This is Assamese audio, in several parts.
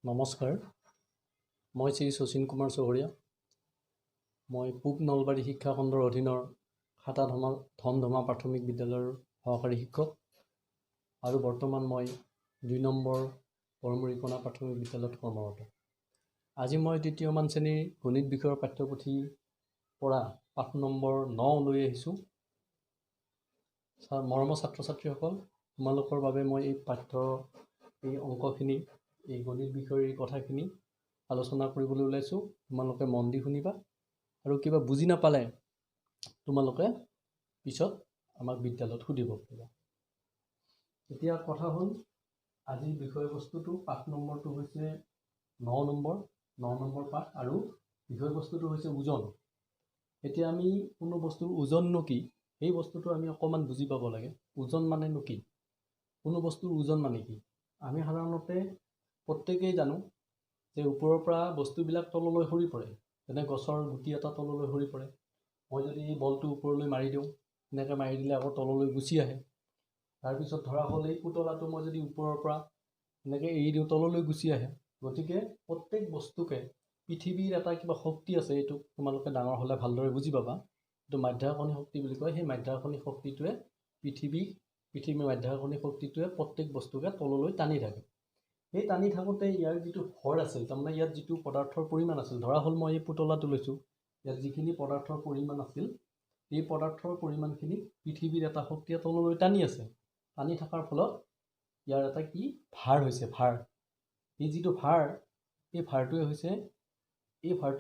নমস্কাৰ, মই শ্ৰী শচীন কুমাৰ চহৰীয়া। মই পূব নলবাৰী শিক্ষা খণ্ডৰ অধীনৰ ধমধমা প্ৰাথমিক বিদ্যালয়ৰ সহকাৰী শিক্ষক আৰু বৰ্তমান মই ২ নম্বৰ বৰমুৰিকণা প্ৰাথমিক বিদ্যালয়ত কৰ্মৰত। আজি মই তৃতীয়মান শ্ৰেণীৰ গণিত বিষয়ৰ পাঠ্যপুথিৰ পৰা পাঠ নম্বৰ ৯ লৈ আহিছোঁ। মৰমৰ ছাত্ৰ ছাত্ৰীসকল, তোমালোকৰ বাবে মই এই অংকখিনি, এই গণিত বিষয়ৰ এই কথাখিনি আলোচনা কৰিবলৈ ওলাইছোঁ। তোমালোকে মন দি শুনিবা আৰু কিবা বুজি নাপালে তোমালোকে পিছত আমাক বিদ্যালয়ত সুধিব পাৰিবা। এতিয়া কথা হ'ল, আজিৰ বিষয়বস্তুটো পাঠ নম্বৰটো হৈছে ৯ নম্বৰ পাঠ আৰু বিষয়বস্তুটো হৈছে ওজন। এতিয়া আমি কোনো বস্তুৰ ওজননো কি, সেই বস্তুটো আমি অকণমান বুজি পাব লাগে। ওজন মানেনো কি, কোনো বস্তুৰ ওজন মানে কি? আমি সাধাৰণতে প্ৰত্যেকেই জানো যে ওপৰৰ পৰা বস্তুবিলাক তললৈ সৰি পৰে। যেনে গছৰ গুটি এটা তললৈ সৰি পৰে। মই যদি এই বলটো ওপৰলৈ মাৰি দিওঁ, এনেকৈ মাৰি দিলে আকৌ তললৈ গুচি আহে। তাৰপিছত ধৰা হ'ল এই পুতলাটো মই যদি ওপৰৰ পৰা এনেকৈ এৰি দিওঁ, তললৈ গুচি আহে। গতিকে প্ৰত্যেক বস্তুকে পৃথিৱীৰ এটা কিবা শক্তি আছে, এইটো তোমালোকে ডাঙৰ হ'লে ভালদৰে বুজি পাবা। এইটো মাধ্যাকৰ্ষণিক শক্তি বুলি কয়। সেই মাধ্যাকৰ্ষণিক শক্তিটোৱে পৃথিৱীৰ মাধ্যাকৰ্ষণিক শক্তিটোৱে প্ৰত্যেক বস্তুকে তললৈ টানি থাকে। সেই টানি থাকোঁতে ইয়াৰ যিটো ভৰ আছিল, তাৰমানে ইয়াত যিটো পদাৰ্থৰ পৰিমাণ আছিল, ধৰা হ'ল মই এই পুতলাটো লৈছোঁ, ইয়াত যিখিনি পদাৰ্থৰ পৰিমাণ আছিল, এই পদাৰ্থৰ পৰিমাণখিনি পৃথিৱীৰ এটা শক্তিয়ে তললৈ টানি আছে। টানি থকাৰ ফলত ইয়াৰ এটা কি ভাৰ হৈছে, ভাৰ। এই যিটো ভাৰ, এই ভাৰটোৱে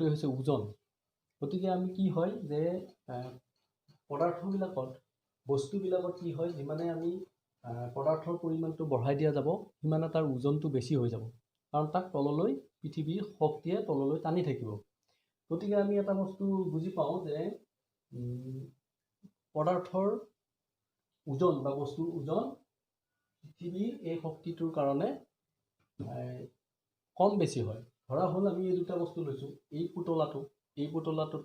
হৈছে ওজন। গতিকে আমি কি হয় যে বস্তুবিলাকত কি হয়, যিমানে আমি পদাৰ্থৰ পৰিমাণটো বঢ়াই দিয়া যাব, সিমানে তাৰ ওজনটো বেছি হৈ যাব। কাৰণ তাক তললৈ পৃথিৱীৰ শক্তিয়ে তললৈ টানি থাকিব। গতিকে আমি এটা বস্তু বুজি পাওঁ যে পদাৰ্থৰ ওজন বা বস্তুৰ ওজন পৃথিৱীৰ এই শক্তিটোৰ কাৰণে কম বেছি হয়। ধৰা হ'ল আমি এই দুটা বস্তু লৈছোঁ, এই পুতলাটোত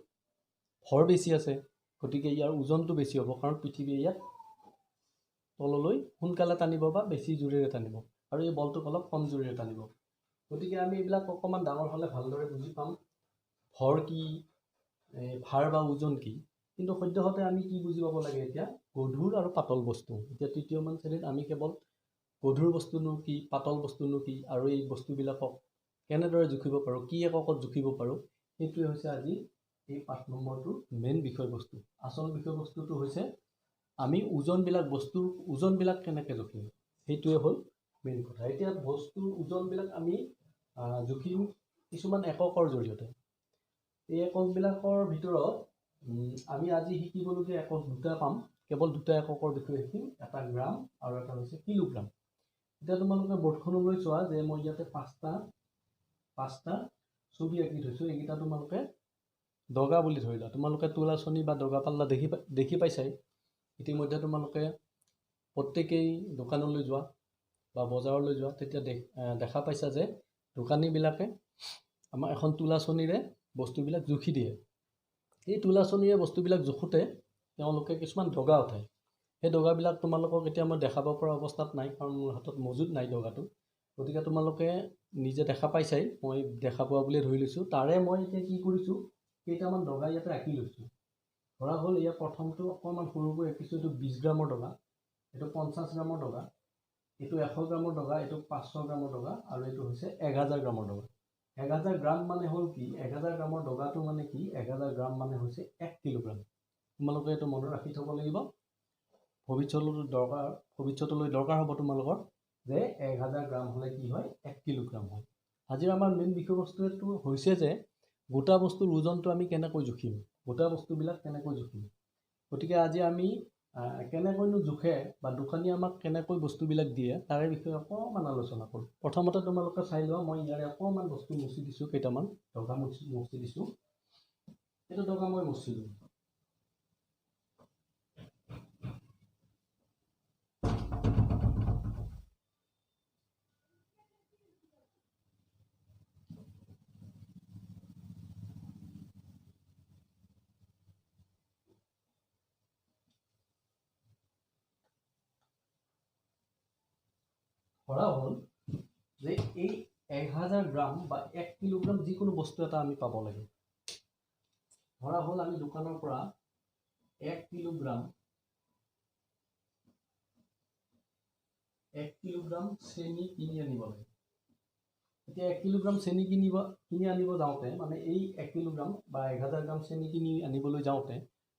ভৰ বেছি আছে, গতিকে ইয়াৰ ওজনটো বেছি হ'ব, কাৰণ পৃথিৱীয়ে ইয়াক তললৈ সোনকালে টানিব বা বেছি জোৰেৰে টানিব, আৰু এই বলটোক অলপ কম জোৰেৰে টানিব। গতিকে আমি এইবিলাক অকণমান ডাঙৰ হ'লে ভালদৰে বুজি পাম, ভৰ কি, ভাৰ বা ওজন কি। কিন্তু সদ্যহতে আমি কি বুজি পাব লাগে এতিয়া, গধুৰ আৰু পাতল বস্তু। এতিয়া তৃতীয়মান শ্ৰেণীত আমি কেৱল গধুৰ বস্তুনো কি, পাতল বস্তুনো কি, আৰু এই বস্তুবিলাকক কেনেদৰে জুখিব পাৰোঁ, কি এককত জুখিব পাৰোঁ, সেইটোৱে হৈছে আজি এই পাঠ নম্বৰটোৰ মেইন বিষয়বস্তু। আচল বিষয়বস্তুটো হৈছে আমি বস্তুৰ ওজনবিলাক কেনেকৈ জুখিম, সেইটোৱে হ'ল মেইন কথা। এতিয়া বস্তুৰ ওজনবিলাক আমি জুখিম কিছুমান এককৰ জৰিয়তে। এই এককবিলাকৰ ভিতৰত আমি আজি শিকিবলগীয়া একক দুটা পাম, কেৱল দুটা এককৰ বিষয়ে শিকিম, এটা গ্ৰাম আৰু এটা হৈছে কিলোগ্ৰাম। এতিয়া তোমালোকে বৰ্ডখনলৈ চোৱা যে মই ইয়াতে পাঁচটা ছবি আঁকি থৈছোঁ। এইকেইটা তোমালোকে দগা বুলি ধৰিলা। তোমালোকে তোলাচনী বা দগা পাল্লা দেখি পাইছাই। ইতিমধ্যে তোমালোকে প্ৰত্যেকেই দোকানলৈ যোৱা বা বজাৰলৈ যোৱা, তেতিয়া দেখা পাইছা যে দোকানীবিলাকে আমাৰ এখন তোলাচনীৰে বস্তুবিলাক জুখি দিয়ে। এই তোলাচনীৰে বস্তুবিলাক জোখোঁতে তেওঁলোকে কিছুমান দগা উঠায়। সেই দগাবিলাক তোমালোকক এতিয়া মই দেখাব পৰা অৱস্থাত নাই, কাৰণ মোৰ হাতত মজুত নাই দগাটো। গতিকে তোমালোকে নিজে দেখা পাইছাই, মই দেখা পোৱা বুলিয়ে ধৰি লৈছোঁ। তাৰে মই এতিয়া কি কৰিছোঁ, কেইটামান দগা ইয়াতে আঁকি লৈছোঁ। ধৰা হ'ল ইয়াৰ প্ৰথমটো অকণমান সৰুকৈ আঁকিছোঁ, এইটো 20 গ্ৰামৰ দগা, এইটো 50 গ্ৰামৰ দগা, এইটো 100 গ্ৰামৰ দগা, এইটো 500 গ্ৰামৰ দগা, আৰু এইটো হৈছে 1000 গ্ৰামৰ দগা। 1000 গ্ৰাম মানে হ'ল কি, 1000 গ্ৰামৰ দগাটো মানে কি, 1000 গ্ৰাম মানে হৈছে 1 কিলোগ্ৰাম। তোমালোকে এইটো মনত ৰাখি থ'ব লাগিব। ভৱিষ্যতলৈ দৰকাৰ হ'ব তোমালোকৰ যে 1000 গ্ৰাম হ'লে কি হয়, 1 কিলোগ্ৰাম হয়। আজিৰ আমাৰ মেইন বিষয়বস্তুটো হৈছে যে গোটা বস্তুৰ ওজনটো আমি কেনেকৈ জুখিম, গোটা বস্তুবিলাক কেনেকৈ জুখিম। গতিকে আজি আমি কেনেকৈনো জোখে বা দোকানীয়ে আমাক কেনেকৈ বস্তুবিলাক দিয়ে, তাৰে বিষয়ে অকণমান আলোচনা কৰোঁ। প্ৰথমতে তোমালোকে চাই লোৱা, মই ইয়াৰে অকণমান বস্তু মুচি দিছোঁ, কেইটামান দগা মুচি দিছোঁ। এইটো দগা মই মুচি দিওঁ। ধৰা হ'ল যে এই 1000 গ্ৰাম বা 1 কিলোগ্ৰাম যিকোনো বস্তু এটা আমি পাব লাগে। ধৰা হ'ল আমি দোকানৰ পৰা 1 কিলোগ্ৰাম চেনি কিনি আনিব লাগে। এতিয়া 1 কিলোগ্ৰাম চেনি কিনি আনিব যাওঁতে মানে এই 1 কিলোগ্ৰাম বা 1000 গ্ৰাম চেনি কিনি আনিবলৈ যাওঁতে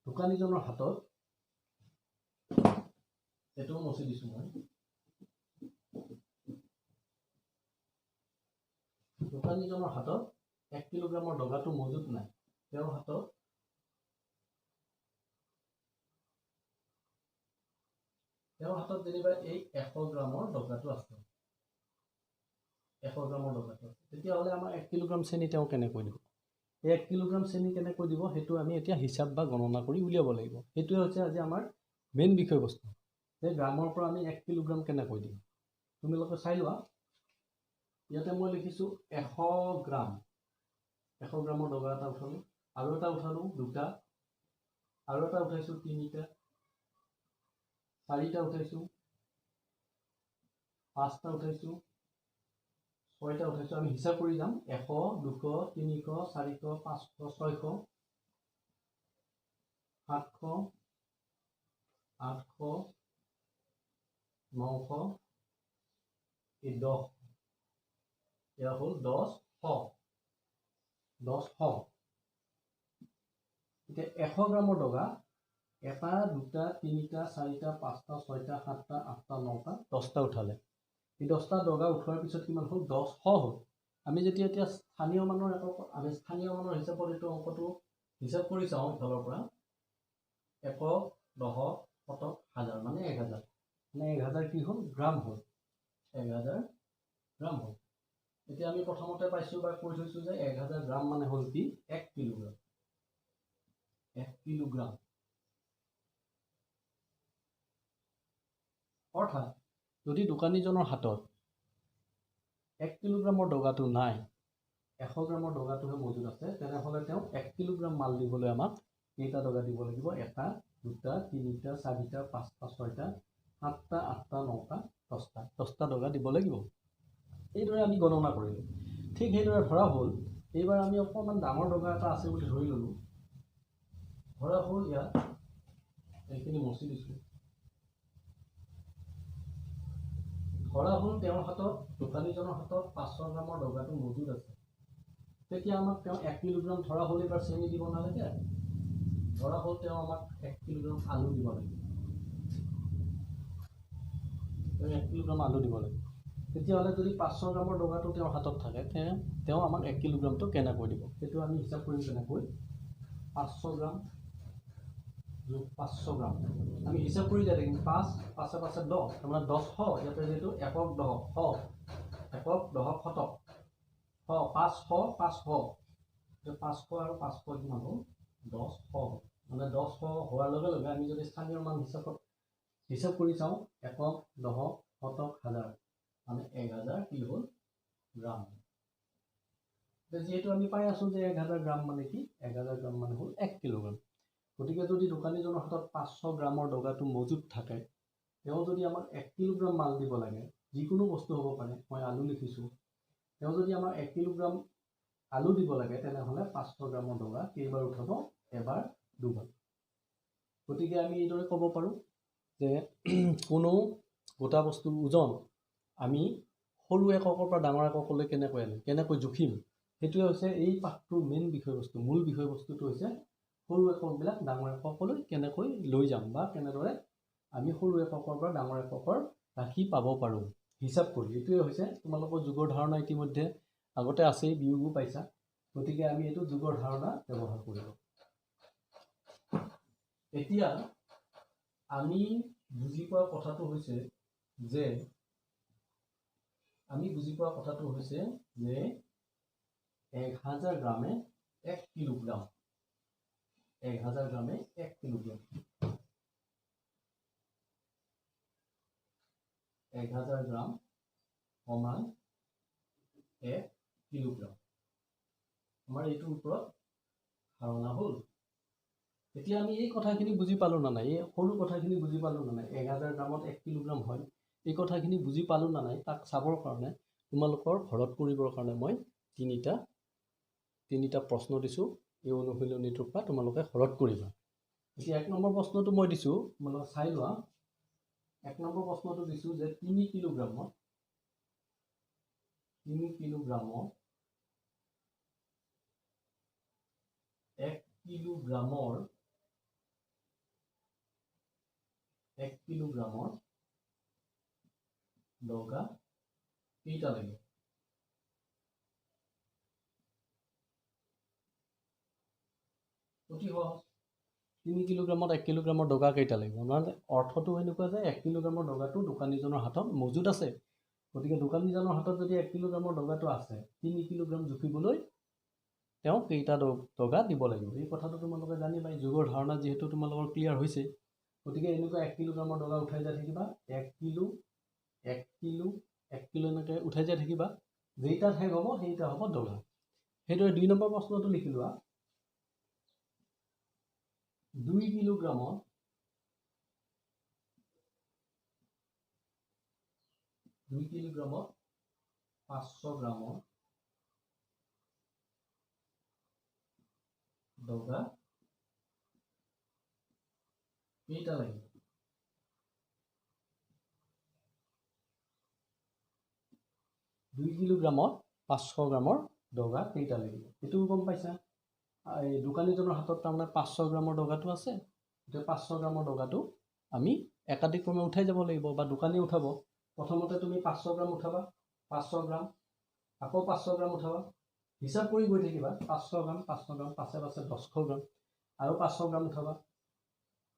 দোকানীজনৰ হাতত এইটো মচি দিছোঁ মই। দোকানীজনৰ হাতত 1 কিলোগ্ৰামৰ ডগাটো মজুত নাই। তেওঁৰ হাতত যেনিবা এই 100 গ্ৰামৰ ডগাটো আছে। 100 গ্ৰামৰ ডগাটো আছে। তেতিয়াহ'লে আমাৰ 1 কিলোগ্ৰাম চেনি তেওঁ কেনেকৈ দিব? এই 1 কিলোগ্ৰাম চেনি কেনেকৈ দিব সেইটো আমি এতিয়া হিচাপ বা গণনা কৰি উলিয়াব লাগিব। সেইটোৱে হৈছে আজি আমাৰ মেইন বিষয়বস্তু, যে গ্ৰামৰ পৰা আমি 1 কিলোগ্ৰাম কেনেকৈ দিম। তোমালোকে চাই লোৱা, ইয়াতে মই লিখিছোঁ 100 গ্ৰাম। 100 গ্ৰামৰ ডগা এটা উঠালোঁ, আৰু এটা উঠালোঁ 2টা, আৰু এটা উঠাইছোঁ 3টা, 4টা উঠাইছোঁ, 5টা উঠাইছোঁ, 6টা উঠাইছোঁ। আমি হিচাপ কৰি যাম। 100, 200, 300, 400, 500, 600, 700, 800, 900, 10, এয়া হ'ল 1000। এতিয়া 100 গ্ৰামৰ ডগা 1, 2, 3, 4, 5, 6, 7, 8, 9, 10টা উঠালে। এই 10টা ডগা উঠোৱাৰ পিছত কিমান হ'ল? 1000 হ'ল। আমি যেতিয়া এতিয়া স্থানীয় মানৰ হিচাপত এইটো অংকটো হিচাপ কৰি চাওঁ ইফালৰ পৰা 100, 10, 100, 1000 মানে 1000। মানে 1000 কি হ'ল? গ্ৰাম হ'ল। 1000 গ্ৰাম হ'ল। এতিয়া আমি প্ৰথমতে পাইছোঁ বা কৈ থৈছোঁ যে 1000 গ্ৰাম মানে হ'ল কি? 1 কিলোগ্ৰাম। 1 কিলোগ্ৰাম অৰ্থাৎ যদি দোকানীজনৰ হাতত 1 কিলোগ্ৰামৰ ডগাটো নাই, 100 গ্ৰামৰ ডগাটোহে মজুত আছে, তেনেহ'লে তেওঁ 1 কিলোগ্ৰাম মাল দিবলৈ আমাক কেইটা ডগা দিব লাগিব? 1, 2, 3, 4, 5, 6, 7, 8, 9, 10টা ডগা দিব লাগিব। এইদৰে আমি গণনা কৰিলোঁ। ঠিক সেইদৰে ধৰা হ'ল এইবাৰ আমি অকণমান ডাঙৰ ডগা এটা আছে বুলি ধৰি ল'লোঁ। ধৰা হ'ল ইয়াত এইখিনি মচি দিছোঁ। ধৰা হ'ল তেওঁৰ হাতত, দোকানীজনৰ হাতত 500 গ্ৰামৰ ডগাটো মজুত আছে। তেতিয়া আমাক তেওঁ 1 কিলোগ্ৰাম ধৰা হ'ল এইবাৰ চেনি দিব নালাগে। ধৰা হ'ল তেওঁ আমাক 1 কিলোগ্ৰাম আলু দিব লাগিব। তেওঁ 1 কিলোগ্ৰাম আলু দিব লাগিব। তেতিয়াহ'লে যদি 500 গ্ৰামৰ ডগাটো তেওঁৰ হাতত থাকে, তেওঁ আমাক 1 কিলোগ্ৰামটো কেনেকৈ দিব? সেইটো আমি হিচাপ কৰিম কেনেকৈ? 500 গ্ৰাম যোগ 500 গ্ৰাম। আমি হিচাপ কৰি যাই থাকিম। 5, 5, 5, 10, তাৰমানে 1000। ইয়াতে যিহেতু 1, 10, 100, 1, 10, 100, 500, 500, 500 আৰু 500 কিমান হ'ল? 1000। মানে 1000 হোৱাৰ লগে লগে আমি যদি স্থানীয় মান হিচাপ কৰি চাওঁ, 1, 10, 100, 1000, মানে 1000 কি হ'ল? গ্ৰাম। যিহেতু আমি পাই আছোঁ যে 1000 গ্ৰাম মানে কি? 1000 গ্ৰাম মানে হ'ল 1 কিলোগ্ৰাম। গতিকে যদি দোকানীজনৰ হাতত 500 গ্ৰামৰ ডগাটো মজুত থাকে, তেওঁ যদি আমাক 1 কিলোগ্ৰাম মাল দিব লাগে, যিকোনো বস্তু হ'ব পাৰে, মই আলু লিখিছোঁ, তেওঁ যদি আমাক 1 কিলোগ্ৰাম আলু দিব লাগে, তেনেহ'লে 500 গ্ৰামৰ ডগা কেইবাৰ উঠাব? এবাৰ, দুবাৰ। গতিকে আমি এইদৰে ক'ব পাৰোঁ যে কোনো গোটা বস্তুৰ ওজন আমি সৰু এককৰ পৰা ডাঙৰ এককলৈ কেনেকৈ আনিম, কেনেকৈ জুখিম, সেইটোৱে হৈছে এই পাঠটোৰ মেইন বিষয়বস্তু। মূল বিষয়বস্তুটো হৈছে সৰু এককবিলাক ডাঙৰ এককলৈ কেনেকৈ লৈ যাম, বা কেনেদৰে আমি সৰু একৰ পৰা ডাঙৰ একৰ ৰাশি পাব পাৰোঁ হিচাপ কৰি। এইটোৱে হৈছে তোমালোকৰ যুগৰ ধাৰণা ইতিমধ্যে আগতে আছেই, বিয়োগো পাইছা। গতিকে আমি এইটো যুগৰ ধাৰণা ব্যৱহাৰ কৰিব। এতিয়া আমি বুজি পোৱা কথাটো হৈছে যে 1000 গ্ৰামে 1 কিলোগ্ৰাম। 1000 গ্ৰামে 1 কিলোগ্ৰাম। 1000 গ্ৰাম সমান 1 কিলোগ্ৰাম। আমাৰ এইটোৰ ওপৰত ধাৰণা হ'ল। এতিয়া আমি এই কথাখিনি বুজি পালোঁ না নাই? এই সৰু কথাখিনি বুজি পালোঁ না নাই? 1000 গ্ৰামত 1 কিলোগ্ৰাম হয়, এই কথাখিনি বুজি পালোঁ না নাই? তাক চাবৰ কাৰণে তোমালোকৰ ঘৰত কৰিবৰ কাৰণে মই তিনিটা প্ৰশ্ন দিছোঁ। এই অনুশীলনীটোৰ পৰা তোমালোকে ঘৰত কৰিবা। এতিয়া 1 নম্বৰ প্ৰশ্নটো মই দিছোঁ, তোমালোকে চাই লোৱা। 1 নম্বৰ প্ৰশ্নটো দিছোঁ যে 3 কিলোগ্ৰামৰ 1 কিলোগ্ৰামৰ 1 কিলোগ্ৰামৰ দগা কেইটা লাগিব? অতি সহজ। 3 কিলোগ্ৰামত 1 কিলোগ্ৰামৰ দগা কেইটা লাগিব? মানে অৰ্থটো এনেকুৱা যে 1 কিলোগ্ৰামৰ দগাটো দোকানীজনৰ হাতত মজুত আছে। গতিকে দোকানীজনৰ হাতত যদি 1 কিলোগ্ৰামৰ দগাটো আছে, 3 কিলোগ্ৰাম জুখিবলৈ তেওঁ কেইটা দগা দিব লাগিব? এই কথাটো তোমালোকে জানিবা। যোগৰ ধাৰণা যিহেতু তোমালোকৰ ক্লিয়াৰ হৈছে, গতিকে এনেকুৱা 1 কিলোগ্ৰামৰ দগা উঠাই যাই থাকিবা। 1 কিলো 1 কিলো 1 কিলো এনেকৈ উঠাই যাই থাকিবা। যেইটা ঠেক হ'ব সেইটা হ'ব দগা। সেইদৰে 2 নম্বৰ প্ৰশ্নটো লিখি লোৱা। 2 কিলোগ্ৰামত 500 গ্ৰামৰ দগা কেইটা লাগিব? 2 কিলোগ্ৰামত 500 গ্ৰামৰ দগা কেইটা লাগিব? এইটোও গম পাইছা। এই দোকানীজনৰ হাতত তাৰমানে 500 গ্ৰামৰ দগাটো আছে। এতিয়া 500 গ্ৰামৰ দগাটো আমি একাধিক্ৰমে উঠাই যাব লাগিব, বা দোকানী উঠাব। প্ৰথমতে তুমি 500 গ্ৰাম উঠাবা, 500 গ্ৰাম, আকৌ 500 গ্ৰাম উঠাবা, হিচাপ কৰি গৈ থাকিবা। 500 গ্ৰাম 500 গ্ৰাম, পাছে 1000 গ্ৰাম, আৰু 500 গ্ৰাম উঠাবা,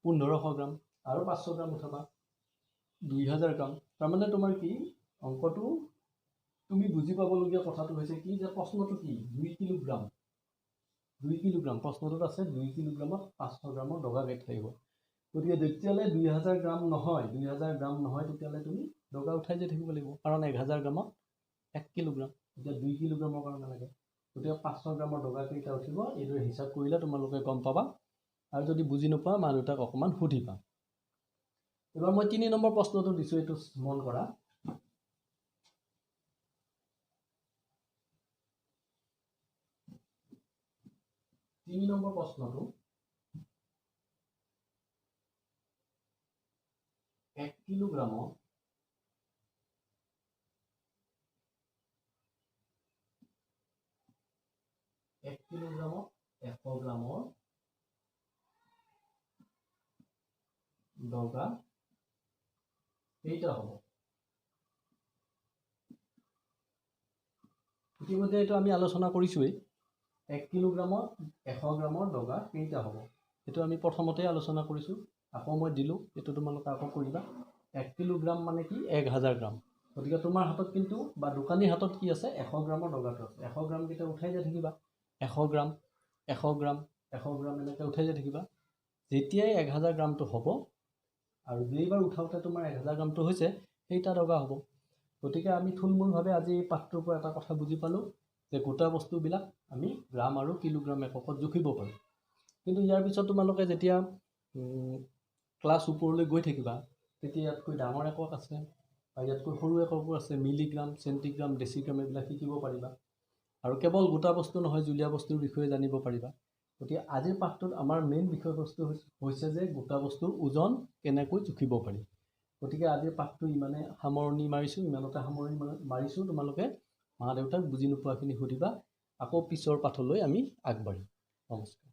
1500 গ্ৰাম, আৰু 500 গ্ৰাম উঠাবা, 2000 গ্ৰাম। তাৰমানে তোমাৰ কি অংকটো তুমি বুজি পাবলগীয়া কথাটো হৈছে কি, যে প্ৰশ্নটো কি 2 কিলোগ্ৰাম 2 কিলোগ্ৰাম প্ৰশ্নটোত আছে 2 কিলোগ্ৰামত 500 গ্ৰামৰ দগা কেইটা লাগিব। গতিকে যেতিয়ালৈ 2000 গ্ৰাম নহয় তেতিয়ালৈ তুমি দগা উঠাই যাই থাকিব লাগিব, কাৰণ 1000 গ্ৰামত 1 কিলোগ্ৰাম। এতিয়া 2 কিলোগ্ৰামৰ কাৰণে লাগে, গতিকে 500 গ্ৰামৰ দগা কেইটা উঠিব। এইদৰে হিচাপ কৰিলে তোমালোকে গম পাবা। আৰু যদি বুজি নোপোৱা মা দেউতাক অকণমান সুধিবা। এবাৰ মই 3 নম্বৰ প্ৰশ্নটো দিছোঁ, এইটো মন কৰা। 3 নম্বৰ প্ৰশ্নটো 1 কিলোগ্ৰামত 1 কিলোগ্ৰামত 100 গ্ৰামৰ দগা কেইটা হ'ব? ইতিমধ্যে এইটো আমি আলোচনা কৰিছোঁৱেই। 1 কিলোগ্ৰামত 100 গ্ৰামৰ দগা কেইটা হ'ব? এইটো আমি প্ৰথমতে আলোচনা কৰিছোঁ। আকৌ মই দিলোঁ, এইটো তোমালোকে আকৌ কৰিবা। 1 কিলোগ্ৰাম মানে কি 1000 গ্ৰাম। গতিকে তোমাৰ হাতত কিন্তু বা দোকানীৰ হাতত কি আছে 100 গ্ৰামৰ দগাটো আছে। 100 গ্ৰাম কেইটা উঠাই যাই থাকিবা। 100 গ্ৰাম 100 গ্ৰাম 100 গ্ৰাম এনেকৈ উঠাই যাই থাকিবা। যেতিয়াই 1000 গ্ৰামটো হ'ব, আৰু যেইবাৰ উঠাওঁতে তোমাৰ 1000 গ্ৰামটো হৈছে, সেইটা দগা হ'ব। গতিকে আমি থুলমূলভাৱে আজি এই পাঠটোৰ পৰা এটা কথা বুজি পালোঁ, যে গোটা বস্তুবিলাক আমি গ্ৰাম আৰু কিলোগ্ৰাম এককত জুখিব পাৰোঁ। কিন্তু ইয়াৰ পিছত তোমালোকে যেতিয়া ক্লাছ ওপৰলৈ গৈ থাকিবা, তেতিয়া ইয়াতকৈ ডাঙৰ একক আছে, বা ইয়াতকৈ সৰু এককো আছে। মিলিগ্ৰাম, চেণ্টিগ্ৰাম, ডেচিগ্ৰাম এইবিলাক শিকিব পাৰিবা। আৰু কেৱল গোটা বস্তু নহয়, জুলীয়া বস্তুৰ বিষয়ে জানিব পাৰিবা। গতিকে আজিৰ পাঠটোত আমাৰ মেইন বিষয়বস্তু হৈছে যে গোটা বস্তুৰ ওজন কেনেকৈ জুখিব পাৰি। গতিকে আজিৰ পাঠটো ইমানে সামৰণি মাৰিছোঁ। তোমালোকে মা দেউতাক বুজি নোপোৱাখিনি সুধিবা। আকৌ পিছৰ পাঠলৈ আমি আগবাঢ়িম। নমস্কাৰ।